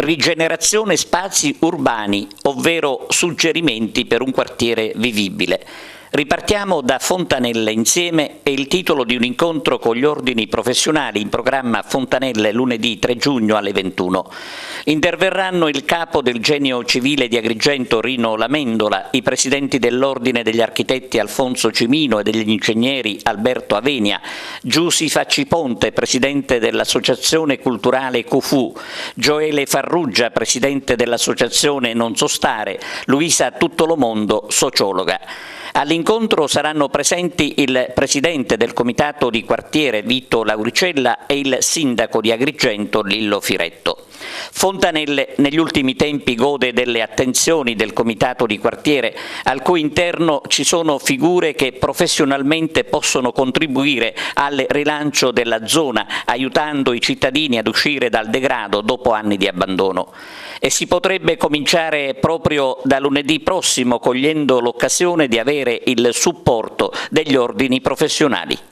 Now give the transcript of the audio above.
rigenerazione spazi urbani, ovvero suggerimenti per un quartiere vivibile. Ripartiamo da Fontanelle insieme è il titolo di un incontro con gli ordini professionali in programma a Fontanelle lunedì 3 giugno alle 21. Interverranno il capo del Genio Civile di Agrigento Rino Lamendola, i presidenti dell'Ordine degli Architetti Alfonso Cimino e degli Ingegneri Alberto Avenia, Giussi Facciponte, presidente dell'Associazione Culturale Cufu, Gioele Farrugia, presidente dell'Associazione Non Sostare, Luisa Tuttolomondo, sociologa. All'incontro saranno presenti il presidente del comitato di quartiere Vito Lauricella e il sindaco di Agrigento Lillo Firetto. Fontanelle negli ultimi tempi gode delle attenzioni del comitato di quartiere, al cui interno ci sono figure che professionalmente possono contribuire al rilancio della zona, aiutando i cittadini ad uscire dal degrado dopo anni di abbandono. E si potrebbe cominciare proprio da lunedì prossimo, cogliendo l'occasione di avere il supporto degli ordini professionali.